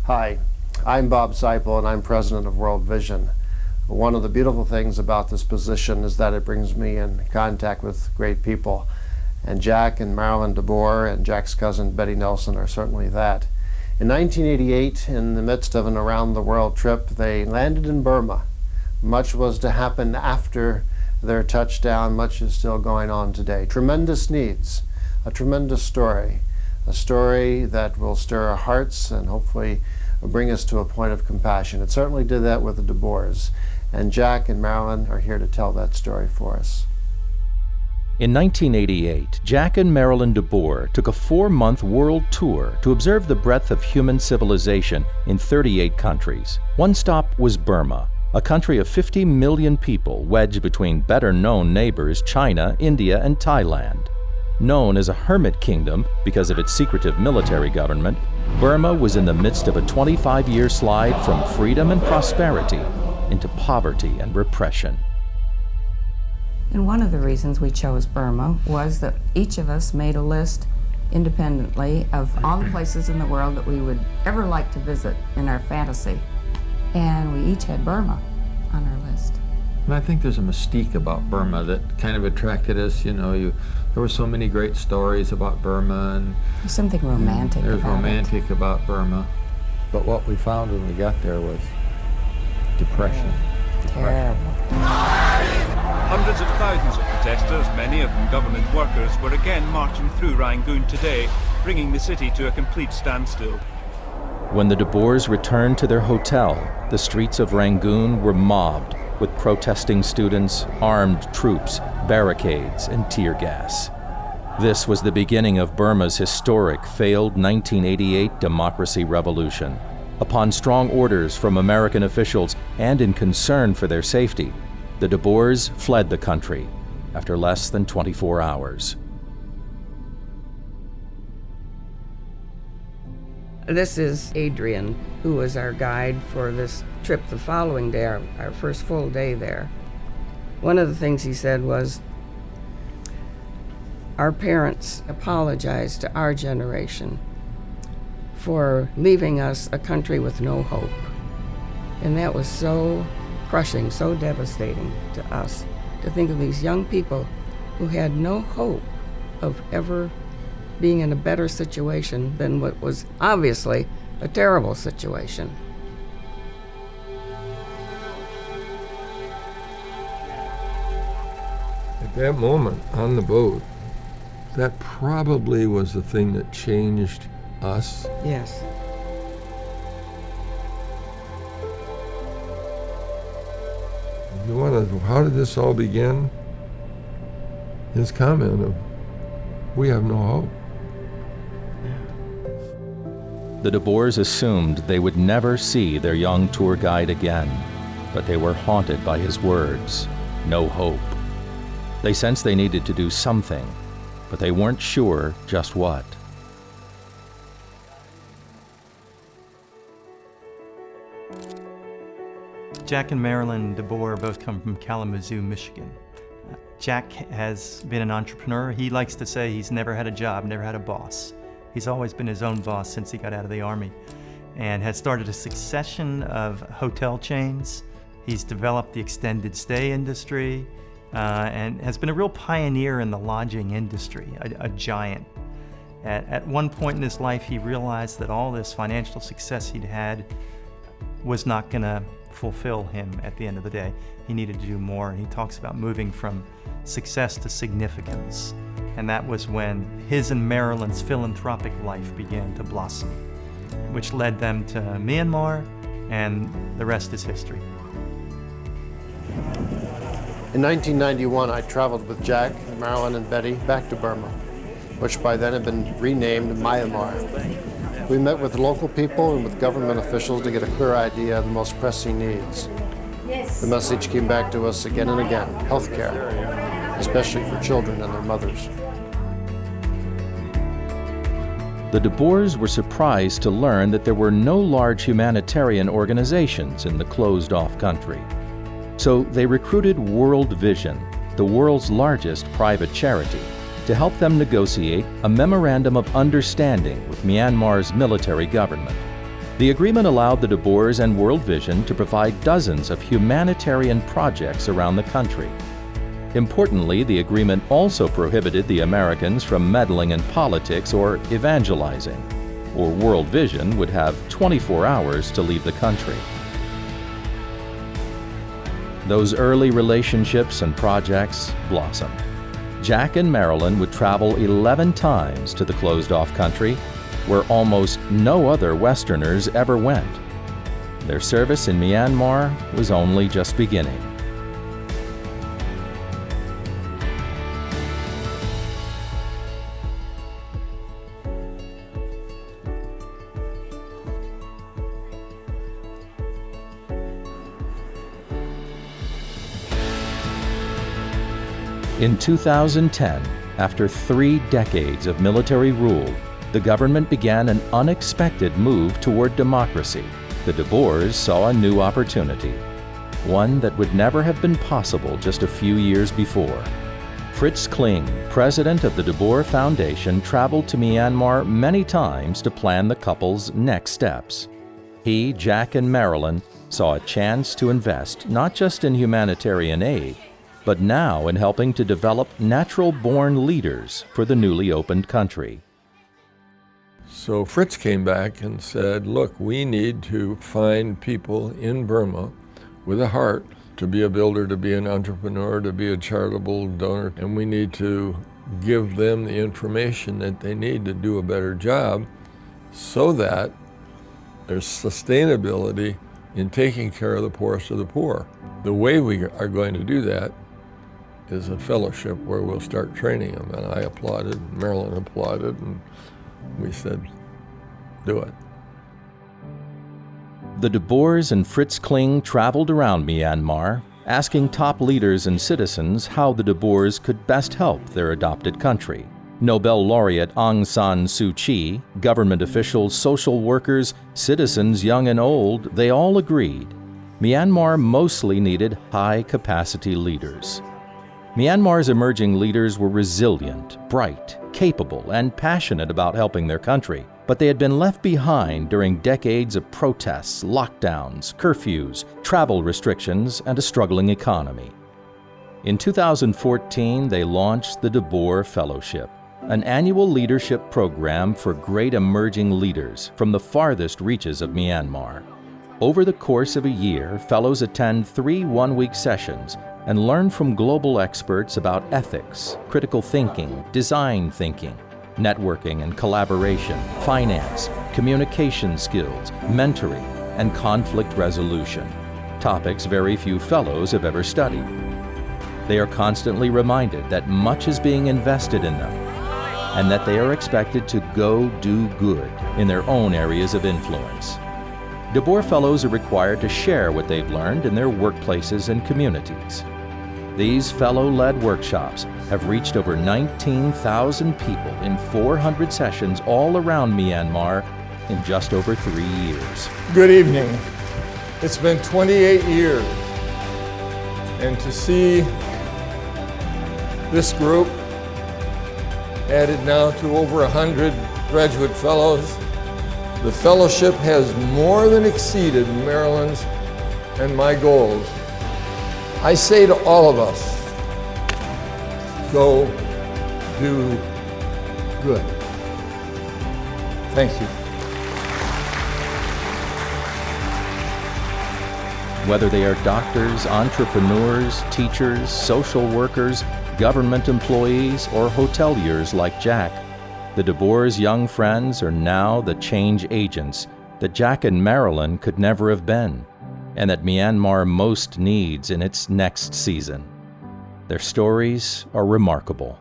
Hi, I'm Bob Seipel and I'm president of World Vision. One of the beautiful things about this position is that it brings me in contact with great people. And Jack and Marilyn DeBoer and Jack's cousin Betty Nelson are certainly that. In 1988, in the midst of an around-the-world trip, they landed in Burma. Much was to happen after their touchdown. Much is still going on today. Tremendous needs, a tremendous story, a story that will stir our hearts and hopefully bring us to a point of compassion. It certainly did that with the DeBoers. And Jack and Marilyn are here to tell that story for us. In 1988, Jack and Marilyn DeBoer took a 4-month world tour to observe the breadth of human civilization in 38 countries. One stop was Burma, a country of 50 million people wedged between better-known neighbors China, India, and Thailand. Known as a hermit kingdom because of its secretive military government, Burma was in the midst of a 25-year slide from freedom and prosperity into poverty and repression. And one of the reasons we chose Burma was that each of us made a list independently of all the places in the world that we would ever like to visit in our fantasy. And we each had Burma on our list. And I think there's a mystique about Burma that kind of attracted us. There were so many great stories about Burma, and There's something romantic there's about romantic about Burma. But what we found when we got there was depression. Terrible. Hundreds of thousands of protesters, many of them government workers, were again marching through Rangoon today, bringing the city to a complete standstill. When the DeBoers returned to their hotel, the streets of Rangoon were mobbed with protesting students, armed troops, barricades, and tear gas. This was the beginning of Burma's historic failed 1988 democracy revolution. Upon strong orders from American officials and in concern for their safety, the DeBoers fled the country after less than 24 hours. This is Adrian, who was our guide for this trip the following day, our first full day there. One of the things he said was, our parents apologized to our generation for leaving us a country with no hope. And that was so crushing, so devastating to us, to think of these young people who had no hope of ever being in a better situation than what was obviously a terrible situation. At that moment on the boat, that probably was the thing that changed us. Yes. How did this all begin? His comment of, we have no hope. The DeBoers assumed they would never see their young tour guide again, but they were haunted by his words, no hope. They sensed they needed to do something, but they weren't sure just what. Jack and Marilyn DeBoer both come from Kalamazoo, Michigan. Jack has been an entrepreneur. He likes to say he's never had a job, never had a boss. He's always been his own boss since he got out of the Army, and has started a succession of hotel chains. He's developed the extended stay industry, and has been a real pioneer in the lodging industry, a giant. At one point in his life, he realized that all this financial success he'd had was not going to fulfill him at the end of the day. He needed to do more, and he talks about moving from success to significance. And that was when his and Marilyn's philanthropic life began to blossom, which led them to Myanmar, and the rest is history. In 1991, I traveled with Jack, Marilyn, and Betty back to Burma, which by then had been renamed Myanmar. We met with local people and with government officials to get a clear idea of the most pressing needs. The message came back to us again and again: healthcare, especially for children and their mothers. The DeBoers were surprised to learn that there were no large humanitarian organizations in the closed-off country. So they recruited World Vision, the world's largest private charity, to help them negotiate a memorandum of understanding with Myanmar's military government. The agreement allowed the De Boers and World Vision to provide dozens of humanitarian projects around the country. Importantly, the agreement also prohibited the Americans from meddling in politics or evangelizing, or World Vision would have 24 hours to leave the country. Those early relationships and projects blossomed. Jack and Marilyn would travel 11 times to the closed-off country, where almost no other Westerners ever went. Their service in Myanmar was only just beginning. In 2010, after 3 decades of military rule, the government began an unexpected move toward democracy. The De Boers saw a new opportunity, one that would never have been possible just a few years before. Fritz Kling, president of the De Boer Foundation, traveled to Myanmar many times to plan the couple's next steps. He, Jack, and Marilyn saw a chance to invest not just in humanitarian aid, but now in helping to develop natural-born leaders for the newly opened country. So Fritz came back and said, look, we need to find people in Burma with a heart to be a builder, to be an entrepreneur, to be a charitable donor, and we need to give them the information that they need to do a better job so that there's sustainability in taking care of the poorest of the poor. The way we are going to do that is a fellowship where we'll start training them. And I applauded, Marilyn applauded, and we said, do it. The De Boers and Fritz Kling traveled around Myanmar, asking top leaders and citizens how the De Boers could best help their adopted country. Nobel laureate Aung San Suu Kyi, government officials, social workers, citizens young and old, they all agreed. Myanmar mostly needed high-capacity leaders. Myanmar's emerging leaders were resilient, bright, capable, and passionate about helping their country, but they had been left behind during decades of protests, lockdowns, curfews, travel restrictions, and a struggling economy. In 2014, they launched the De Boer Fellowship, an annual leadership program for great emerging leaders from the farthest reaches of Myanmar. Over the course of a year, fellows attend 3 one-week sessions and learn from global experts about ethics, critical thinking, design thinking, networking and collaboration, finance, communication skills, mentoring, and conflict resolution, topics very few fellows have ever studied. They are constantly reminded that much is being invested in them and that they are expected to go do good in their own areas of influence. De Boer Fellows are required to share what they've learned in their workplaces and communities. These fellow-led workshops have reached over 19,000 people in 400 sessions all around Myanmar in just over 3 years. Good evening. It's been 28 years, and to see this group added now to over 100 graduate fellows, the fellowship has more than exceeded Marilyn's and my goals. I say to all of us, go do good. Thank you. Whether they are doctors, entrepreneurs, teachers, social workers, government employees, or hoteliers like Jack, the De Boers' young friends are now the change agents that Jack and Marilyn could never have been, and that Myanmar most needs in its next season. Their stories are remarkable.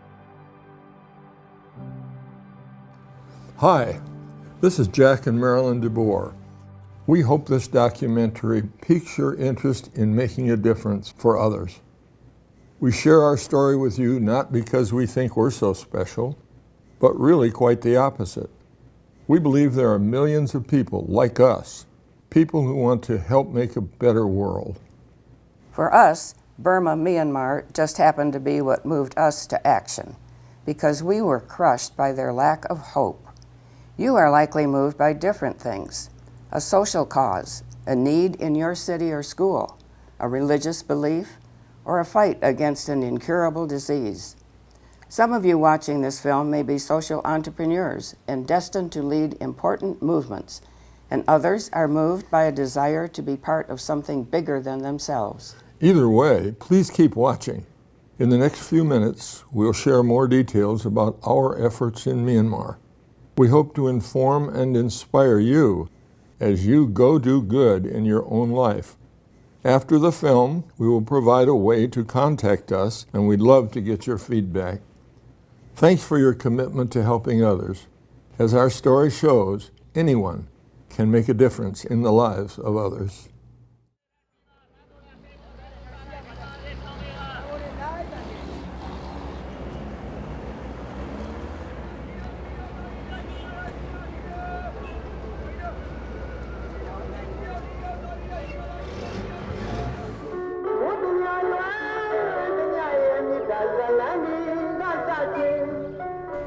Hi, this is Jack and Marilyn De Boer. We hope this documentary piques your interest in making a difference for others. We share our story with you not because we think we're so special, but really quite the opposite. We believe there are millions of people like us, people who want to help make a better world. For us, Burma, Myanmar just happened to be what moved us to action, because we were crushed by their lack of hope. You are likely moved by different things: a social cause, a need in your city or school, a religious belief, or a fight against an incurable disease. Some of you watching this film may be social entrepreneurs and destined to lead important movements, and others are moved by a desire to be part of something bigger than themselves. Either way, please keep watching. In the next few minutes, we'll share more details about our efforts in Myanmar. We hope to inform and inspire you as you go do good in your own life. After the film, we will provide a way to contact us, and we'd love to get your feedback. Thanks for your commitment to helping others. As our story shows, anyone can make a difference in the lives of others.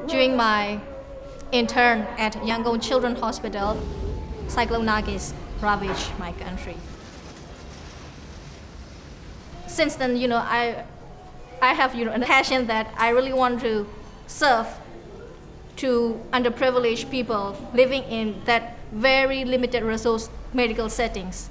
During my intern at Rangoon Children's Hospital, Cyclone Nagis ravaged my country. Since then, I have a passion that I really want to serve to underprivileged people living in that very limited resource medical settings.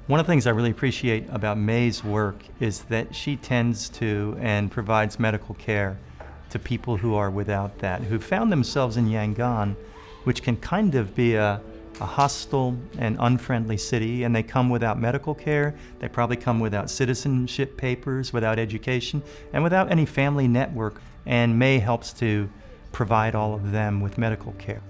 One of the things I really appreciate about May's work is that she tends to and provides medical care to people who are without that, who found themselves in Yangon, which can kind of be a hostile and unfriendly city, and they come without medical care, they probably come without citizenship papers, without education, and without any family network, and May helps to provide all of them with medical care.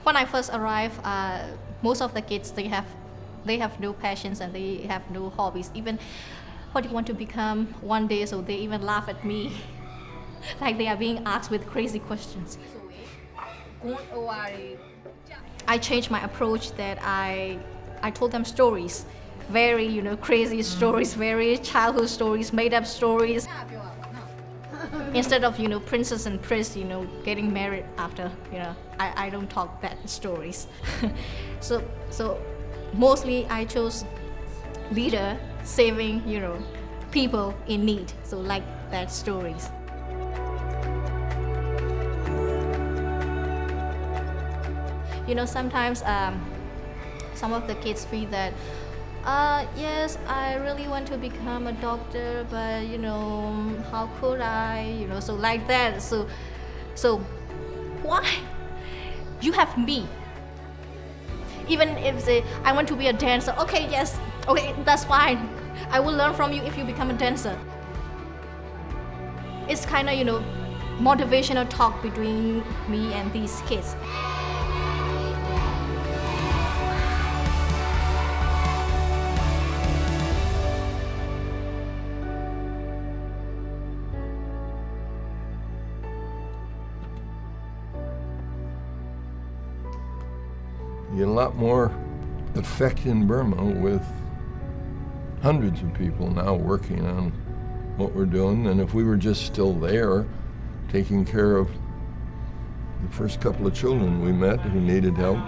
When I first arrived, most of the kids, they have no passions and they have no hobbies. Even what do you want to become one day, so they even laugh at me. Like they are being asked with crazy questions. I changed my approach that I told them stories, very crazy stories, very childhood stories, made up stories. Instead of princess and prince getting married after I don't talk that stories. so mostly I chose leader saving people in need, so like that stories. Sometimes some of the kids feel that yes, I really want to become a doctor, but how could I? So like that. So why? You have me. Even if I want to be a dancer, okay, yes, okay, that's fine. I will learn from you if you become a dancer. It's kind of motivational talk between me and these kids. You get a lot more effect in Burma with hundreds of people now working on what we're doing than if we were just still there taking care of the first couple of children we met who needed help.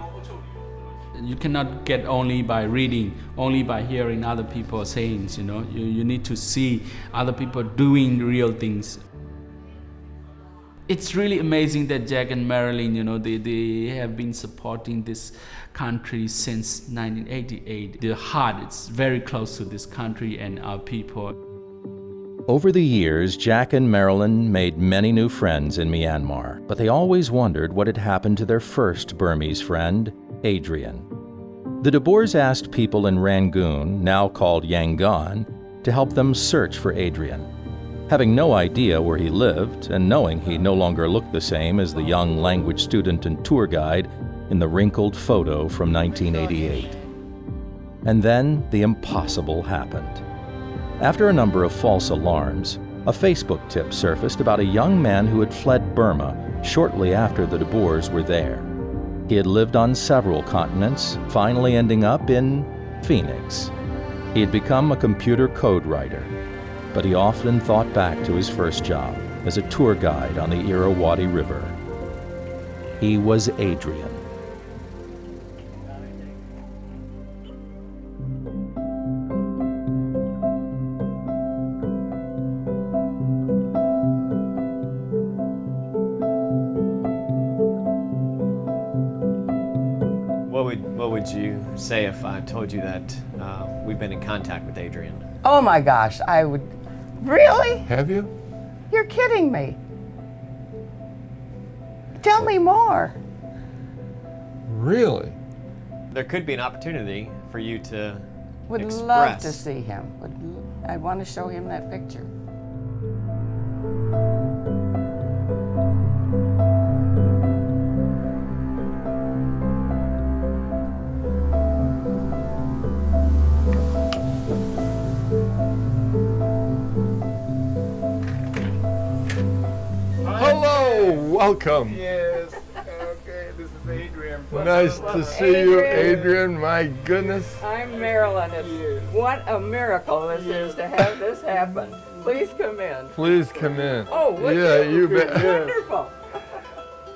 You cannot get only by reading, only by hearing other people's sayings, You need to see other people doing real things. It's really amazing that Jack and Marilyn, they have been supporting this country since 1988. Their heart is very close to this country and our people. Over the years, Jack and Marilyn made many new friends in Myanmar, but they always wondered what had happened to their first Burmese friend, Adrian. The de Boers asked people in Rangoon, now called Yangon, to help them search for Adrian. Having no idea where he lived, and knowing he no longer looked the same as the young language student and tour guide in the wrinkled photo from 1988. And then the impossible happened. After a number of false alarms, a Facebook tip surfaced about a young man who had fled Burma shortly after the de Boers were there. He had lived on several continents, finally ending up in Phoenix. He had become a computer code writer, but he often thought back to his first job as a tour guide on the Irrawaddy River. He was Adrian. What would you say if I told you that we've been in contact with Adrian? Oh my gosh, I would. Really? Have you? You're kidding me. Tell me more. Really? There could be an opportunity for you to Would express. love to see him. I want to show him that picture. Hello, welcome. Yes. Okay, this is Adrian. Nice to see you, Adrian. My goodness. I'm Marilyn. What a miracle this is to have this happen. Please come in. Please come in. Oh, what's yeah, that? you bet. Yes. Wonderful.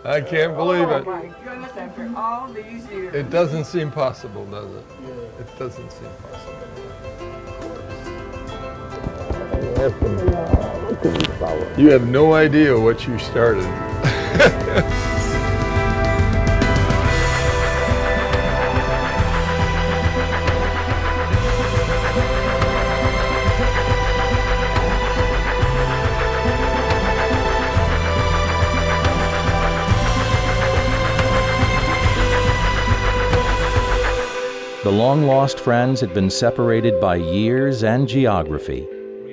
I can't believe Oh it. my goodness, after all these years. It doesn't seem possible, does it? It doesn't seem possible. You have no idea what you started. The long-lost friends had been separated by years and geography,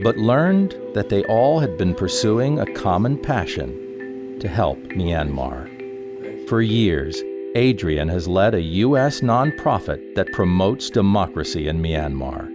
but learned that they all had been pursuing a common passion to help Myanmar. For years, Adrian has led a U.S. nonprofit that promotes democracy in Myanmar.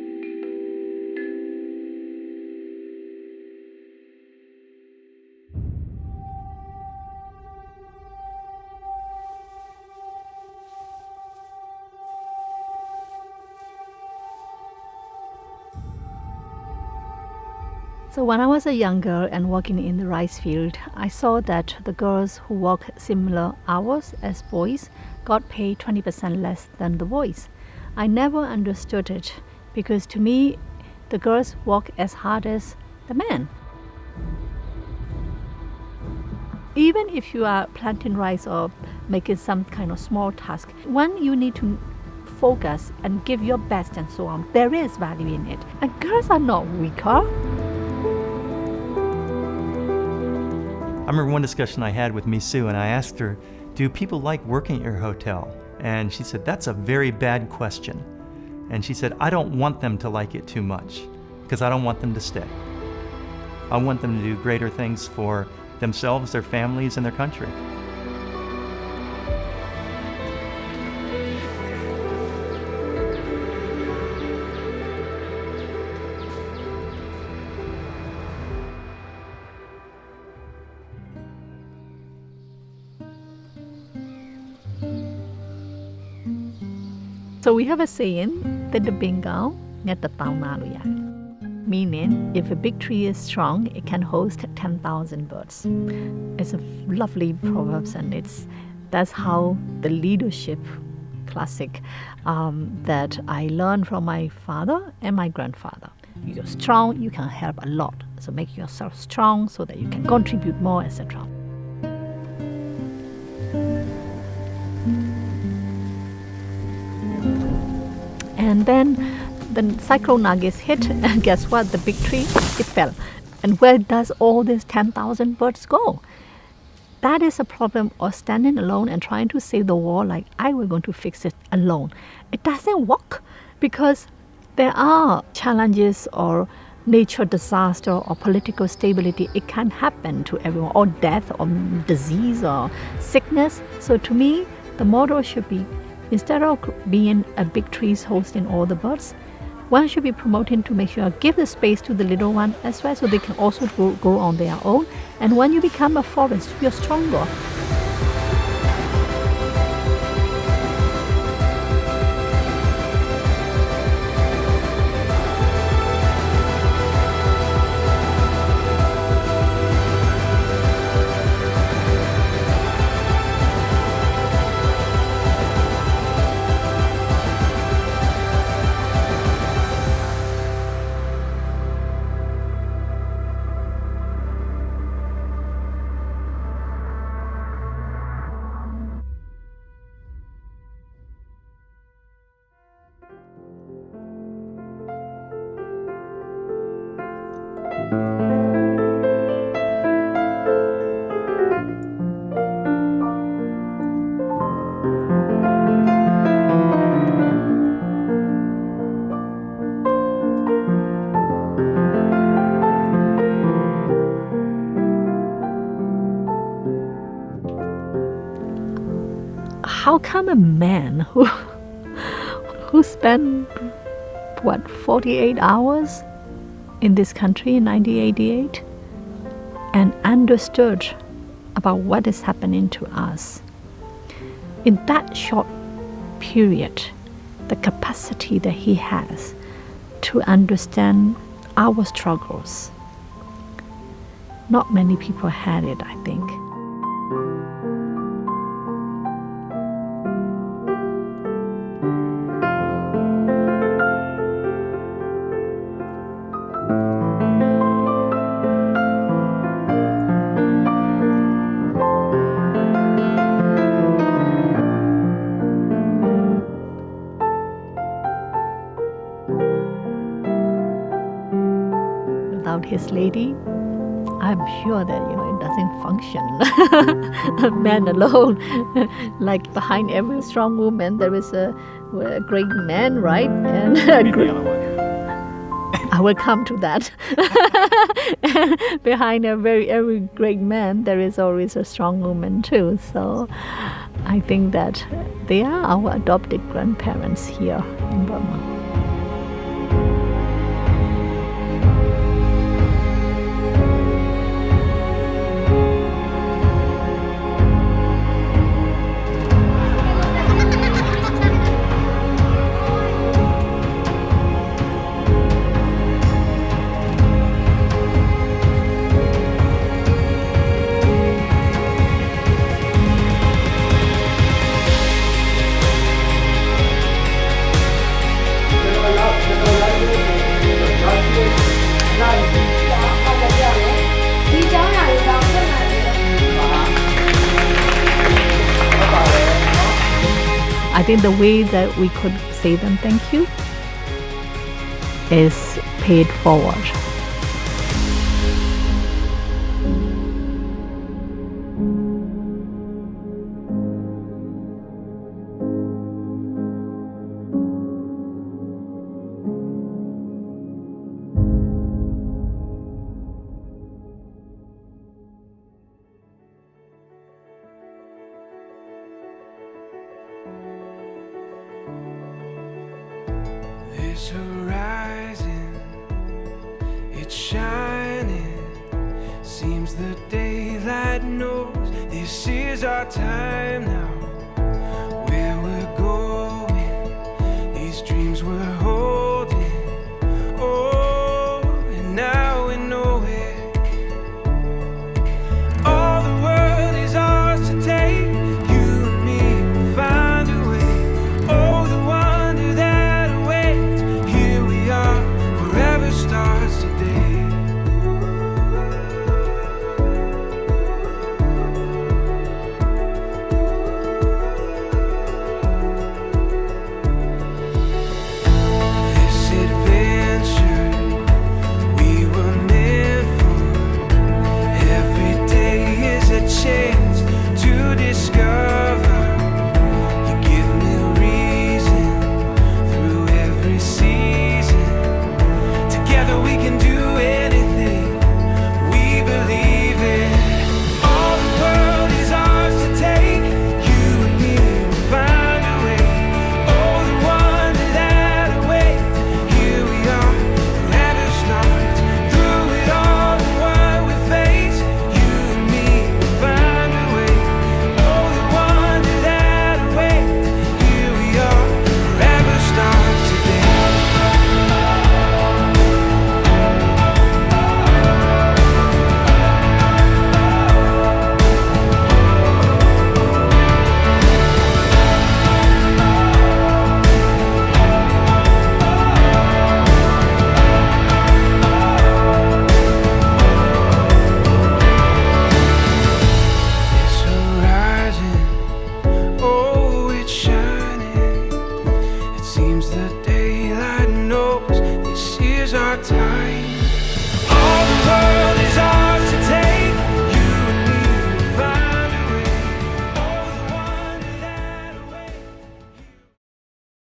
So when I was a young girl and working in the rice field, I saw that the girls who work similar hours as boys got paid 20% less than the boys. I never understood it because to me, the girls work as hard as the men. Even if you are planting rice or making some kind of small task, when you need to focus and give your best and so on, there is value in it. And girls are not weaker. I remember one discussion I had with Misu, and I asked her, do people like working at your hotel? And she said, that's a very bad question. And she said, I don't want them to like it too much, because I don't want them to stay. I want them to do greater things for themselves, their families, and their country. So we have a saying that the Bengal net the Taunaluyai, meaning if a big tree is strong, it can host 10,000 birds. It's a lovely proverb, and that's how the leadership classic that I learned from my father and my grandfather. You're strong, you can help a lot. So make yourself strong so that you can contribute more, etc. And then the cyclone Nagis hit, and guess what? The big tree, it fell. And where does all these 10,000 birds go? That is a problem of standing alone and trying to save the world like I were going to fix it alone. It doesn't work because there are challenges or nature disaster or political stability. It can happen to everyone, or death or disease or sickness. So to me, the motto should be, instead of being a big tree hosting all the birds, one should be promoting to make sure give the space to the little one as well, so they can also grow on their own. And when you become a forest, you're stronger. How come a man who spent 48 hours in this country in 1988 and understood about what is happening to us, in that short period, the capacity that he has to understand our struggles, not many people had it, I think. Without his lady, I'm sure that it doesn't function. A man alone, like behind every strong woman, there is a great man, right? And I will come to that. Behind every great man, there is always a strong woman too. So I think that they are our adopted grandparents here in Burma. I think the way that we could say them thank you is pay it forward. This horizon, it's shining. Seems the daylight knows this is our time now. Where we're going, these dreams we're holding. Oh, and now we know it. All the world is ours to take. You and me will find a way. Oh, the wonder that awaits. Here we are, forever starts today. the daylight knows this is our time.